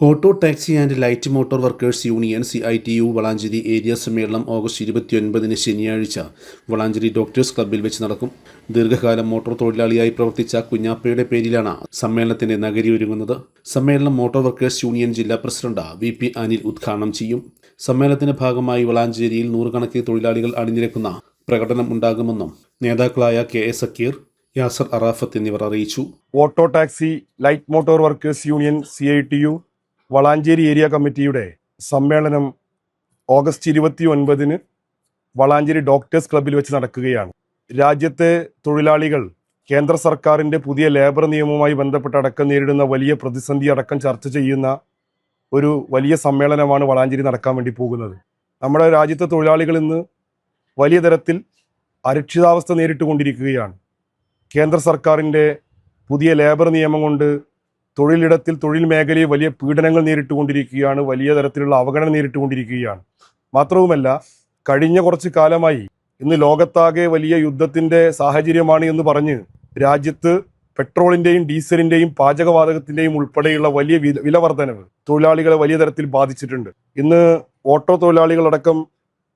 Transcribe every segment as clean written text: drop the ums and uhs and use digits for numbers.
Auto taxi and light motor workers union CITU Valanchery area സമ്മേളനം August 29 ശനിയാഴ്ച Valanchery doctors ക്ലബ്ബിൽ വെച്ച് നടക്കും. ദീർഘകാലം മോട്ടോർ തൊഴിലാളിയായി പ്രവർത്തിച്ച കുഞ്ഞാപ്പയുടെ പേരിലാണ് സമ്മേളനത്തിന് നഗരി ഒരുങ്ങുന്നത്. സമ്മേളനം മോട്ടോർ വർക്കേഴ്സ് യൂണിയൻ ജില്ലാ പ്രസിഡന്റ് VP അനിൽ ഉദ്ഘാടനം ചെയ്യും. സമ്മേളനത്തിന്റെ ഭാഗമായി വളാഞ്ചേരിയിൽ നൂറുകണക്കിന് തൊഴിലാളികൾ അണിനിരക്കുന്ന പ്രകടനം ഉണ്ടാകുമെന്നും നേതാക്കളായ KA സക്കീർ, യാസർ അറാഫത്ത് എന്നിവർ അറിയിച്ചു. Auto taxi light motor workers union CITU Valanchery area കമ്മിറ്റിയുടെ സമ്മേളനം ഓഗസ്റ്റ് 29 വളാഞ്ചേരി ഡോക്ടേഴ്സ് ക്ലബ്ബിൽ വെച്ച് നടക്കുകയാണ്. രാജ്യത്തെ തൊഴിലാളികൾ കേന്ദ്ര സർക്കാരിൻ്റെ പുതിയ ലേബർ നിയമവുമായി ബന്ധപ്പെട്ട് അടക്കം നേരിടുന്ന വലിയ പ്രതിസന്ധി അടക്കം ചർച്ച ചെയ്യുന്ന ഒരു വലിയ സമ്മേളനമാണ് വളാഞ്ചേരി നടക്കാൻ വേണ്ടി പോകുന്നത്. നമ്മുടെ രാജ്യത്തെ തൊഴിലാളികൾ ഇന്ന് വലിയ തരത്തിൽ അരക്ഷിതാവസ്ഥ നേരിട്ടുകൊണ്ടിരിക്കുകയാണ്. കേന്ദ്ര സർക്കാരിൻ്റെ പുതിയ ലേബർ നിയമം കൊണ്ട് തൊഴിലിടത്തിൽ തൊഴിൽ മേഖലയിൽ വലിയ പീഡനങ്ങൾ നേരിട്ടുകൊണ്ടിരിക്കുകയാണ്, വലിയ തരത്തിലുള്ള അവഗണന നേരിട്ടുകൊണ്ടിരിക്കുകയാണ്. മാത്രവുമല്ല, കഴിഞ്ഞ കുറച്ച് കാലമായി ഇന്ന് ലോകത്താകെ വലിയ യുദ്ധത്തിൻ്റെ സാഹചര്യമാണ് എന്ന് പറഞ്ഞ് രാജ്യത്ത് പെട്രോളിൻ്റെയും ഡീസലിൻ്റെയും പാചകവാതകത്തിൻ്റെയും ഉൾപ്പെടെയുള്ള വലിയ വില വർധനവ് തൊഴിലാളികളെ വലിയ തരത്തിൽ ബാധിച്ചിട്ടുണ്ട്. ഇന്ന് ഓട്ടോ തൊഴിലാളികളടക്കം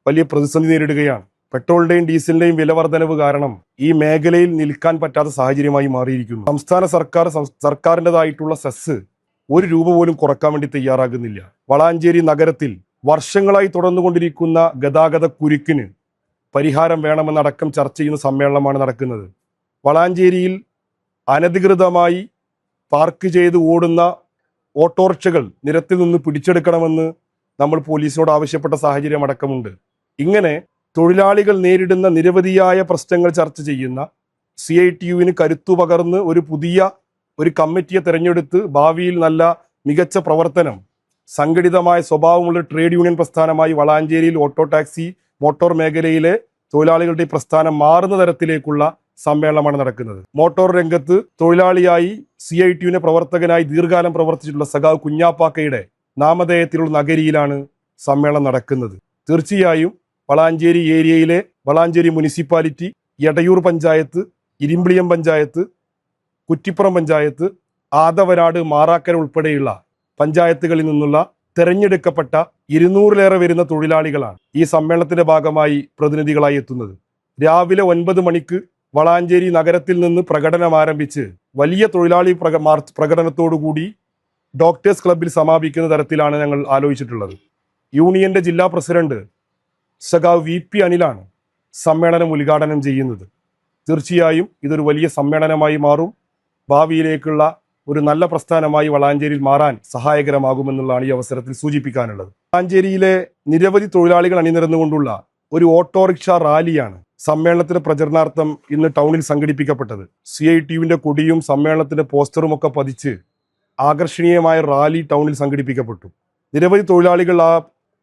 വലിയ പ്രതിസന്ധി നേരിടുകയാണ്. പെട്രോളിന്റെയും ഡീസലിന്റെയും വില വർധനവ് കാരണം ഈ മേഖലയിൽ നിൽക്കാൻ പറ്റാത്ത സാഹചര്യമായി മാറിയിരിക്കുന്നു. സംസ്ഥാന സർക്കാരിൻ്റെതായിട്ടുള്ള സെസ് ₹1 പോലും കുറക്കാൻ വേണ്ടി തയ്യാറാകുന്നില്ല. വളാഞ്ചേരി നഗരത്തിൽ വർഷങ്ങളായി തുടർന്നുകൊണ്ടിരിക്കുന്ന ഗതാഗത കുരുക്കിന് പരിഹാരം വേണമെന്നടക്കം ചർച്ച ചെയ്യുന്ന സമ്മേളനമാണ് നടക്കുന്നത്. വളാഞ്ചേരിയിൽ അനധികൃതമായി പാർക്ക് ചെയ്ത് ഓടുന്ന ഓട്ടോറിക്ഷകൾ നിരത്തിൽ നിന്ന് പിടിച്ചെടുക്കണമെന്ന് നമ്മൾ പോലീസിനോട് ആവശ്യപ്പെട്ട സാഹചര്യം അടക്കമുണ്ട്. ഇങ്ങനെ തൊഴിലാളികൾ നേരിടുന്ന നിരവധിയായ പ്രശ്നങ്ങൾ ചർച്ച ചെയ്യുന്ന CITUവിന് കരുത്തു പകർന്ന് ഒരു കമ്മിറ്റിയെ തെരഞ്ഞെടുത്ത് ഭാവിയിൽ നല്ല മികച്ച പ്രവർത്തനം, സംഘടിതമായ സ്വഭാവമുള്ള ട്രേഡ് യൂണിയൻ പ്രസ്ഥാനമായി വളാഞ്ചേരിയിൽ ഓട്ടോ ടാക്സി മോട്ടോർ മേഖലയിലെ തൊഴിലാളികളുടെ പ്രസ്ഥാനം മാറുന്ന തരത്തിലേക്കുള്ള സമ്മേളനമാണ് നടക്കുന്നത്. മോട്ടോർ രംഗത്ത് തൊഴിലാളിയായി CITUവിന്റെ പ്രവർത്തകനായി ദീർഘകാലം പ്രവർത്തിച്ചിട്ടുള്ള സഖാവ് കുഞ്ഞാപ്പാക്കയുടെ നാമധേയത്തിലുള്ള നഗരിയിലാണ് സമ്മേളനം നടക്കുന്നത്. തീർച്ചയായും വളാഞ്ചേരി ഏരിയയിലെ വളാഞ്ചേരി മുനിസിപ്പാലിറ്റി, എടയൂർ പഞ്ചായത്ത്, ഇരിമ്പിളിയം പഞ്ചായത്ത്, കുറ്റിപ്പുറം പഞ്ചായത്ത്, ആദവനാട്, മാറാക്കര ഉൾപ്പെടെയുള്ള പഞ്ചായത്തുകളിൽ നിന്നുള്ള തെരഞ്ഞെടുക്കപ്പെട്ട 200-ലേറെ വരുന്ന തൊഴിലാളികളാണ് ഈ സമ്മേളനത്തിന്റെ ഭാഗമായി പ്രതിനിധികളായി എത്തുന്നത്. രാവിലെ 9 മണിക്ക് വളാഞ്ചേരി നഗരത്തിൽ നിന്ന് പ്രകടനം ആരംഭിച്ച് വലിയ തൊഴിലാളി പ്രകടനത്തോടുകൂടി ഡോക്ടേഴ്സ് ക്ലബ്ബിൽ സമാപിക്കുന്ന തരത്തിലാണ് ഞങ്ങൾ ആലോചിച്ചിട്ടുള്ളത്. യൂണിയന്റെ ജില്ലാ പ്രസിഡന്റ് സഖാവ് VP അനിലാണ് സമ്മേളനം ഉദ്ഘാടനം ചെയ്യുന്നത്. തീർച്ചയായും ഇതൊരു വലിയ സമ്മേളനമായി മാറും. ഭാവിയിലേക്കുള്ള ഒരു നല്ല പ്രസ്ഥാനമായി വളാഞ്ചേരിയിൽ മാറാൻ സഹായകരമാകുമെന്നുള്ളതാണ് ഈ അവസരത്തിൽ സൂചിപ്പിക്കാനുള്ളത്. വളാഞ്ചേരിയിലെ നിരവധി തൊഴിലാളികൾ അണിനിരന്നുകൊണ്ടുള്ള ഒരു ഓട്ടോറിക്ഷ റാലിയാണ് സമ്മേളനത്തിന്റെ പ്രചരണാർത്ഥം ഇന്ന് ടൗണിൽ സംഘടിപ്പിക്കപ്പെട്ടത്. CITUവിന്റെ കൊടിയും സമ്മേളനത്തിന്റെ പോസ്റ്ററും ഒക്കെ പതിച്ച് ആകർഷണീയമായ റാലി ടൗണിൽ സംഘടിപ്പിക്കപ്പെട്ടു. നിരവധി തൊഴിലാളികൾ ആ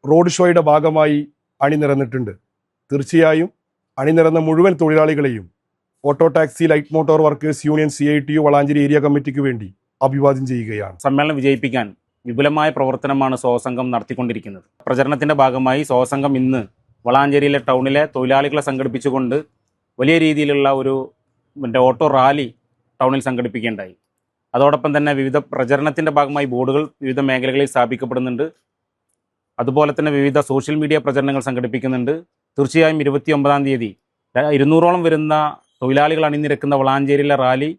റോഡ് ഷോയുടെ ഭാഗമായി അണിനിരന്നിട്ടുണ്ട്. തീർച്ചയായും അണിനിരന്ന മുഴുവൻ തൊഴിലാളികളെയും auto taxi light motor workers union CITU Valanchery area കമ്മിറ്റിക്ക് വേണ്ടി അഭിവാദ്യം ചെയ്യുകയാണ്. സമ്മേളനം വിജയിപ്പിക്കാൻ വിപുലമായ പ്രവർത്തനമാണ് സോസംഘം നടത്തിക്കൊണ്ടിരിക്കുന്നത്. പ്രചരണത്തിന്റെ ഭാഗമായി സോസംഘം ഇന്ന് വളാഞ്ചേരിയിലെ ടൗണിലെ തൊഴിലാളികളെ സംഘടിപ്പിച്ചുകൊണ്ട് വലിയ രീതിയിലുള്ള ഒരു ഓട്ടോ റാലി ടൗണിൽ സംഘടിപ്പിക്കേണ്ടായി. അതോടൊപ്പം തന്നെ വിവിധ പ്രചരണത്തിന്റെ ഭാഗമായി ബോർഡുകൾ വിവിധ മേഖലകളിൽ സ്ഥാപിക്കപ്പെടുന്നുണ്ട്. അതുപോലെ തന്നെ വിവിധ സോഷ്യൽ മീഡിയ പ്രചരണങ്ങൾ സംഘടിപ്പിക്കുന്നുണ്ട്. തീർച്ചയായും 29-ാം തീയതി 200-ഓളം വരുന്ന തൊഴിലാളികൾ അണിനിരക്കുന്ന വളാഞ്ചേരിയിലെ റാലി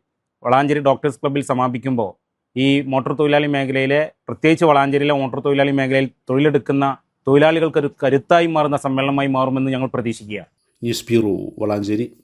വളാഞ്ചേരി ഡോക്ടേഴ്സ് ക്ലബ്ബിൽ സമാപിക്കുമ്പോൾ ഈ മോട്ടോർ തൊഴിലാളി മേഖലയിലെ, പ്രത്യേകിച്ച് വളാഞ്ചേരിയിലെ മോട്ടോർ തൊഴിലാളി മേഖലയിൽ തൊഴിലെടുക്കുന്ന തൊഴിലാളികൾക്ക് ഒരു കരുത്തായി മാറുന്ന സമ്മേളനമായി മാറുമെന്ന് ഞങ്ങൾ പ്രതീക്ഷിക്കുക. News bureau, Valanchery.